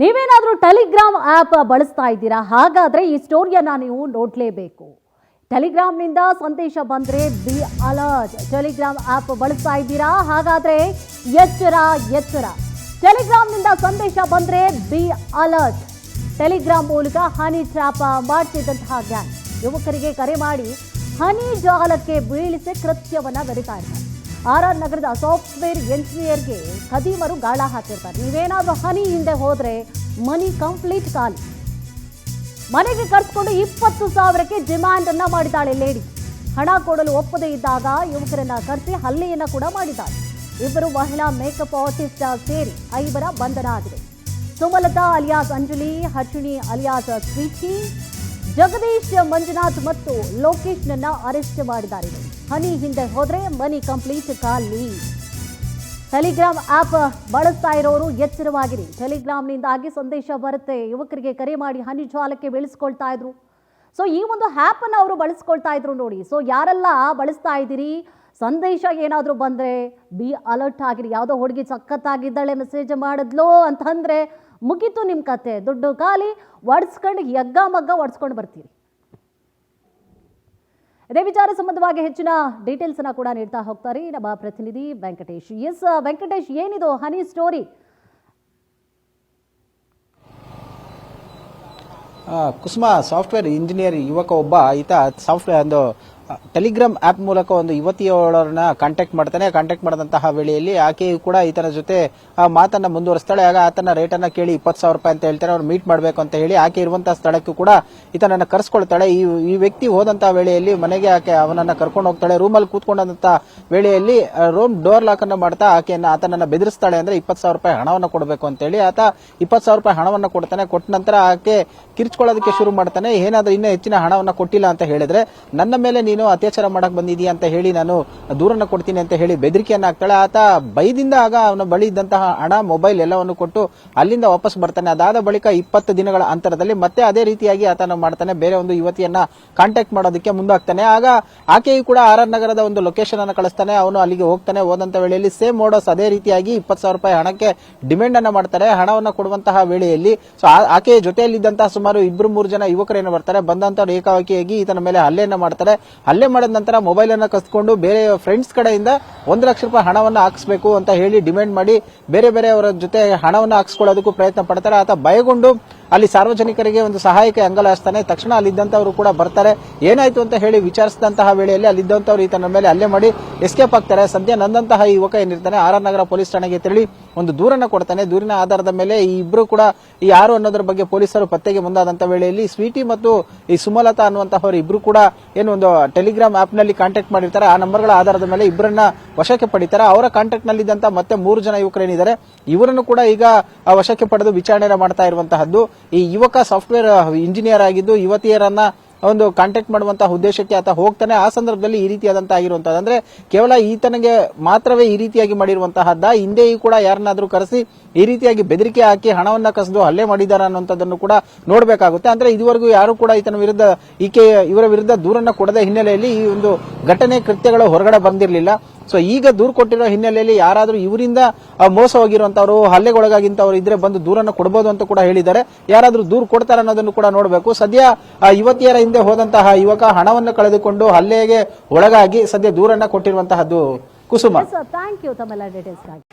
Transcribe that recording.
ನೀವೇನಾದರೂ Telegram app ಬಳಸ್ತಾ ಇದ್ದೀರಾ? ಹಾಗಾದರೆ ಈ ಸ್ಟೋರಿಯನ್ನು ನೀವು ನೋಡಲೇಬೇಕು. ಟೆಲಿಗ್ರಾಮ್ನಿಂದ ಸಂದೇಶ ಬಂದರೆ ಬಿ ಅಲರ್ಟ್. ಟೆಲಿಗ್ರಾಮ್ ಆ್ಯಪ್ ಬಳಸ್ತಾ ಇದ್ದೀರಾ? ಹಾಗಾದರೆ ಎಚ್ಚರ ಎಚ್ಚರ. ಟೆಲಿಗ್ರಾಮ್ನಿಂದ ಸಂದೇಶ ಬಂದರೆ ಬಿ ಅಲರ್ಟ್. ಟೆಲಿಗ್ರಾಮ್ ಮೂಲಕ ಹನಿ ಟ್ರ್ಯಾಪ್ ಮಾಡ್ತಿದ್ದಂತಹ ಗ್ಯಾಂಗ್ ಯುವಕರಿಗೆ ಕರೆ ಮಾಡಿ ಹನಿ ಜಾಲಕ್ಕೆ ಬೀಳಿಸಿ ಕೃತ್ಯವನ್ನು ಮೆರಿತಾ ಇದ್ದಾರೆ. ಆರ್ ನಗರದ ಸಾಫ್ಟ್ವೇರ್ ಎಂಜಿನಿಯರ್ಗೆ ಖದೀಮರು ಗಾಳ ಹಾಕಿರ್ತಾರೆ. ನೀವೇನಾದ್ರೂ ಹನಿ ಹಿಂದೆ ಹೋದ್ರೆ ಮನಿ ಕಂಪ್ಲೀಟ್ ಖಾಲಿ. ಮನೆಗೆ ಕರ್ಸ್ಕೊಂಡು 20,000ಕ್ಕೆ ಡಿಮ್ಯಾಂಡ್ ಅನ್ನ ಮಾಡಿದ್ದಾಳೆ ಲೇಡಿ. ಹಣ ಕೊಡಲು ಒಪ್ಪದೇ ಇದ್ದಾಗ ಯುವಕರನ್ನ ಕರೆಸಿ ಹಲ್ಲೆಯನ್ನ ಕೂಡ ಮಾಡಿದ್ದಾಳೆ. ಇಬ್ಬರು ಮಹಿಳಾ ಮೇಕಪ್ ಆರ್ಟಿಸ್ಟ್ ಸೇರಿ 5 ಬಂಧನ ಆಗಿದೆ. Sumalatha alias Anjali, Harshini alias Sweety, Jagadish, Manjunath ಮತ್ತು ಲೋಕೇಶ್ ನನ್ನ ಅರೆಸ್ಟ್ ಮಾಡಿದ್ದಾರೆ. ಹನಿ ಹಿಂದೆ ಹೋದ್ರೆ ಮನಿ ಕಂಪ್ಲೀಟ್ ಖಾಲಿ. ಟೆಲಿಗ್ರಾಮ್ ಆ್ಯಪ್ ಬಳಸ್ತಾ ಇರೋರು ಎಚ್ಚರವಾಗಿರಿ. ಟೆಲಿಗ್ರಾಮ್ನಿಂದಾಗಿ ಸಂದೇಶ ಬರುತ್ತೆ. ಯುವಕರಿಗೆ ಕರೆ ಮಾಡಿ ಹನಿ ಜಾಲಕ್ಕೆ ಬೆಳೆಸ್ಕೊಳ್ತಾ ಇದ್ರು. ಸೊ ಈ ಒಂದು ಆ್ಯಪನ್ನು ಅವರು ಬಳಸ್ಕೊಳ್ತಾ ಇದ್ರು ನೋಡಿ. ಸೊ ಯಾರೆಲ್ಲ ಬಳಸ್ತಾ ಇದ್ದೀರಿ, ಸಂದೇಶ ಏನಾದರೂ ಬಂದರೆ ಬಿ ಅಲರ್ಟ್ ಆಗಿರಿ. ಯಾವುದೋ ಹುಡುಗಿ ಸಖತ್ತಾಗಿದ್ದಾಳೆ, ಮೆಸೇಜ್ ಮಾಡಿದ್ಲು ಅಂತಂದರೆ ಮುಗೀತು ನಿಮ್ಮ ಕತೆ. ದುಡ್ಡು ಖಾಲಿ, ಒಡ್ಸ್ಕೊಂಡು ಯಗ್ಗ ಮಗ್ಗ ಒಡ್ಸ್ಕೊಂಡು ಬರ್ತೀರಿ. ಇದೇ ವಿಚಾರ ಸಂಬಂಧವಾಗಿ ಹೆಚ್ಚಿನ ಡೀಟೇಲ್ಸ್ ಅನ್ನ ಕೂಡ ನೀಡ್ತಾ ಹೋಗ್ತಾರೆ ನಮ್ಮ ಪ್ರತಿನಿಧಿ ವೆಂಕಟೇಶ್. ಎಸ್ ವೆಂಕಟೇಶ್, ಏನಿದು ಹನಿ ಸ್ಟೋರಿ? ಕುಸುಮ, ಸಾಫ್ಟ್ವೇರ್ ಇಂಜಿನಿಯರ್ ಯುವಕ ಒಬ್ಬ ಈತ ಸಾಫ್ಟ್ವೇರ್ ಒಂದು ಟೆಲಿಗ್ರಾಮ್ ಆಪ್ ಮೂಲಕ ಒಂದು ಯುವತಿಯವರನ್ನ ಕಾಂಟ್ಯಾಕ್ಟ್ ಮಾಡ್ತಾನೆ. ಕಾಂಟ್ಯಾಕ್ಟ್ ಮಾಡಿದಂತಹ ವೇಳೆಯಲ್ಲಿ ಆಕೆಯು ಕೂಡ ಈತನ ಜೊತೆ ಮಾತನ್ನ ಮುಂದುವರಿಸ್ತಾಳೆ. ಆಗ ಆತನ ರೇಟ್ ಅನ್ನ ಕೇಳಿ 20,000 ರೂಪಾಯಿ ಅಂತ ಹೇಳ್ತಾರೆ. ಅವ್ರು ಮೀಟ್ ಮಾಡಬೇಕು ಅಂತ ಹೇಳಿ ಆಕೆ ಇರುವಂತಹ ಸ್ಥಳಕ್ಕೂ ಕೂಡ ಈತನನ್ನ ಕರೆಸ್ಕೊಳ್ತಾಳೆ. ಈ ವ್ಯಕ್ತಿ ಹೋದಂತಹ ವೇಳೆಯಲ್ಲಿ ಮನೆಗೆ ಆಕೆ ಅವನನ್ನ ಕರ್ಕೊಂಡು ಹೋಗ್ತಾಳೆ. ರೂಮಲ್ಲಿ ಕೂತ್ಕೊಂಡಂತಹ ವೇಳೆಯಲ್ಲಿ ರೂಮ್ ಡೋರ್ ಲಾಕ್ ಅನ್ನ ಮಾಡ್ತಾ ಆತನನ್ನ ಬೆದರಿಸ್ತಾಳೆ. ಅಂದ್ರೆ 20,000 ರೂಪಾಯಿ ಹಣವನ್ನು ಕೊಡಬೇಕು ಅಂತ ಹೇಳಿ ಆತ 20,000 ರೂಪಾಯಿ ಹಣವನ್ನು ಕೊಡ್ತಾನೆ. ಕೊಟ್ಟ ನಂತರ ಆಕೆ ಕಿರ್ಚ್ಕೊಳ್ಳೋದಕ್ಕೆ ಶುರು ಮಾಡ್ತಾನೆ. ಏನಾದ್ರೂ ಇನ್ನೂ ಹೆಚ್ಚಿನ ಹಣವನ್ನ ಕೊಟ್ಟಿಲ್ಲ ಅಂತ ಹೇಳಿದ್ರೆ ನನ್ನ ಮೇಲೆ ನೀನು ಅತ್ಯಾಚಾರ ಮಾಡಕ್ ಬಂದಿದೀಯ ಅಂತ ಹೇಳಿ ನಾನು ದೂರನ್ನ ಕೊಡ್ತೀನಿ ಅಂತ ಹೇಳಿ ಬೆದರಿಕೆಯನ್ನ ಹಾಕ್ತಾಳೆ. ಆತ ಬೈದಿಂದ ಆಗ ಅವನ ಬಳಿ ಇದ್ದಂತಹ ಹಣ, ಮೊಬೈಲ್ ಎಲ್ಲವನ್ನು ಕೊಟ್ಟು ಅಲ್ಲಿಂದ ವಾಪಸ್ ಬರ್ತಾನೆ. ಅದಾದ ಬಳಿಕ 20 ದಿನಗಳ ಅಂತರದಲ್ಲಿ ಮತ್ತೆ ಅದೇ ರೀತಿಯಾಗಿ ಆತನ ಮಾಡ್ತಾನೆ. ಬೇರೆ ಒಂದು ಯುವತಿಯನ್ನ ಕಾಂಟ್ಯಾಕ್ಟ್ ಮಾಡೋದಕ್ಕೆ ಮುಂದಾಗ್ತಾನೆ. ಆಗ ಆಕೆಯು ಕೂಡ ಆರ್ ನಗರದ ಒಂದು ಲೊಕೇಶನ್ ಅನ್ನು ಕಳಿಸ್ತಾನೆ. ಅವನು ಅಲ್ಲಿಗೆ ಹೋಗ್ತಾನೆ. ಹೋದಂತ ವೇಳೆಯಲ್ಲಿ ಸೇಮ್ ಮೋಡಸ್ ಅದೇ ರೀತಿಯಾಗಿ 20,000 ರೂಪಾಯಿ ಹಣಕ್ಕೆ ಡಿಮ್ಯಾಂಡ್ ಅನ್ನ ಮಾಡ್ತಾರೆ. ಹಣವನ್ನು ಕೊಡುವಂತಹ ವೇಳೆಯಲ್ಲಿ ಆಕೆಯ ಜೊತೆಯಲ್ಲಿದ್ದಂತಹ ಸುಮಾರು 2-3 ಜನ ಯುವಕರೇನು ಬರ್ತಾರೆ. ಬಂದಂತವ್ರು ಏಕಾಏಕಿಯಾಗಿ ಈತನ ಮೇಲೆ ಹಲ್ಲೆಯನ್ನ ಮಾಡ್ತಾರೆ. ಹಲ್ಲೆ ಮಾಡಿದ ನಂತರ ಮೊಬೈಲ್ ಅನ್ನ ಕಸ್ಕೊಂಡು ಬೇರೆ ಫ್ರೆಂಡ್ಸ್ ಕಡೆಯಿಂದ 1 ಲಕ್ಷ ರೂಪಾಯಿ ಹಣವನ್ನು ಹಾಕಿಸಬೇಕು ಅಂತ ಹೇಳಿ ಡಿಮ್ಯಾಂಡ್ ಮಾಡಿ ಬೇರೆ ಬೇರೆಯವರ ಜೊತೆ ಹಣವನ್ನು ಹಾಕಿಸ್ಕೊಳ್ಳೋದಕ್ಕೂ ಪ್ರಯತ್ನ ಪಡ್ತಾರೆ. ಆತ ಭಯಗೊಂಡು ಅಲ್ಲಿ ಸಾರ್ವಜನಿಕರಿಗೆ ಒಂದು ಸಹಾಯಕ್ಕೆ ಅಂಗಲಾಯಿಸ್ತಾನೆ. ತಕ್ಷಣ ಅಲ್ಲಿದ್ದಂತವರು ಕೂಡ ಬರ್ತಾರೆ. ಏನಾಯ್ತು ಅಂತ ಹೇಳಿ ವಿಚಾರಿಸಿದಂತಹ ವೇಳೆಯಲ್ಲಿ ಅಲ್ಲಿದ್ದಂತವರು ಈತನ ಮೇಲೆ ಹಲ್ಲೆ ಮಾಡಿ ಎಸ್ಕೇಪ್ ಆಗ್ತಾರೆ. ಸದ್ಯ ನಂದಂತಹ ಈ ಯುವಕ ಏನಿರ್ತಾನೆ ಆರ್ ನಗರ ಪೊಲೀಸ್ ಠಾಣೆಗೆ ತೆರಳಿ ಒಂದು ದೂರನ್ನ ಕೊಡ್ತಾನೆ. ದೂರಿನ ಆಧಾರದ ಮೇಲೆ ಈ ಇಬ್ರು ಕೂಡ ಯಾರು ಅನ್ನೋದ್ರ ಬಗ್ಗೆ ಪೊಲೀಸರು ಪತ್ತೆಗೆ ಮುಂದಾದಂತ ವೇಳೆಯಲ್ಲಿ ಸ್ವೀಟಿ ಮತ್ತು ಈ ಸುಮಲತಾ ಅನ್ನುವಂತಹವರು ಇಬ್ರು ಕೂಡ ಏನು ಒಂದು ಟೆಲಿಗ್ರಾಮ್ ಆಪ್ ನಲ್ಲಿ ಕಾಂಟ್ಯಾಕ್ಟ್ ಮಾಡಿರ್ತಾರೆ. ಆ ನಂಬರ್ಗಳ ಆಧಾರದ ಮೇಲೆ ಇಬ್ಬರನ್ನ ವಶಕ್ಕೆ ಪಡಿತಾರೆ. ಅವರ ಕಾಂಟ್ಯಾಕ್ಟ್ ನಲ್ಲಿ ಇದ್ದಂತ ಮತ್ತೆ 3 ಜನ ಯುವಕರೇನಿದ್ದಾರೆ ಇವರನ್ನು ಕೂಡ ಈಗ ವಶಕ್ಕೆ ಪಡೆದು ವಿಚಾರಣೆ ಮಾಡ್ತಾ ಇರುವಂತಹದ್ದು. ಈ ಯುವಕ ಸಾಫ್ಟ್ವೇರ್ ಇಂಜಿನಿಯರ್ ಆಗಿದ್ದು ಯುವತಿಯರನ್ನ ಒಂದು ಕಾಂಟ್ಯಾಕ್ಟ್ ಮಾಡುವಂತಹ ಉದ್ದೇಶಕ್ಕೆ ಆತ ಹೋಗ್ತಾನೆ. ಆ ಸಂದರ್ಭದಲ್ಲಿ ಈ ರೀತಿಯಾದಂತಹ ಆಗಿರುವಂತದ್ದು ಅಂದ್ರೆ ಕೇವಲ ಈತನಿಗೆ ಮಾತ್ರವೇ ಈ ರೀತಿಯಾಗಿ ಮಾಡಿರುವಂತಹದ್ದ, ಹಿಂದೆಯೂ ಕೂಡ ಯಾರನ್ನಾದ್ರೂ ಕರೆಸಿ ಈ ರೀತಿಯಾಗಿ ಬೆದರಿಕೆ ಹಾಕಿ ಹಣವನ್ನ ಕಸಿದು ಹಲ್ಲೆ ಮಾಡಿದ್ದಾರೆ ಅನ್ನುವಂಥದ್ದನ್ನು ಕೂಡ ನೋಡಬೇಕಾಗುತ್ತೆ. ಅಂದ್ರೆ ಇದುವರೆಗೂ ಯಾರು ಕೂಡ ಈತನ ವಿರುದ್ಧ ಇವರ ವಿರುದ್ಧ ದೂರನ್ನ ಕೊಡದ ಹಿನ್ನೆಲೆಯಲ್ಲಿ ಈ ಒಂದು ಘಟನೆ ಕೃತ್ಯಗಳು ಹೊರಗಡೆ ಬಂದಿರಲಿಲ್ಲ. ಸೊ ಈಗ ದೂರು ಕೊಟ್ಟಿರೋ ಹಿನ್ನೆಲೆಯಲ್ಲಿ ಯಾರಾದ್ರೂ ಇವರಿಂದ ಮೋಸ ಹೋಗಿರುವಂತವರು, ಹಲ್ಲೆಗೊಳಗಾಗಿಂತವ್ರು ಇದ್ರೆ ಬಂದು ದೂರನ್ನು ಕೊಡಬಹುದು ಅಂತ ಕೂಡ ಹೇಳಿದ್ದಾರೆ. ಯಾರಾದ್ರೂ ದೂರು ಕೊಡ್ತಾರೆ ಅನ್ನೋದನ್ನು ಕೂಡ ನೋಡಬೇಕು. ಸದ್ಯ ಯುವತಿಯರ ಹಿಂದೆ ಹೋದಂತಹ ಯುವಕ ಹಣವನ್ನು ಕಳೆದುಕೊಂಡು ಹಲ್ಲೆಗೆ ಒಳಗಾಗಿ ಸದ್ಯ ದೂರನ್ನ ಕೊಟ್ಟಿರುವಂತಹದ್ದು. ಕುಸುಮ, ಥ್ಯಾಂಕ್ ಯು ತಮ್ಮೆಲ್ಲ ಡೀಟೇಲ್ಸ್ಗಾಗಿ.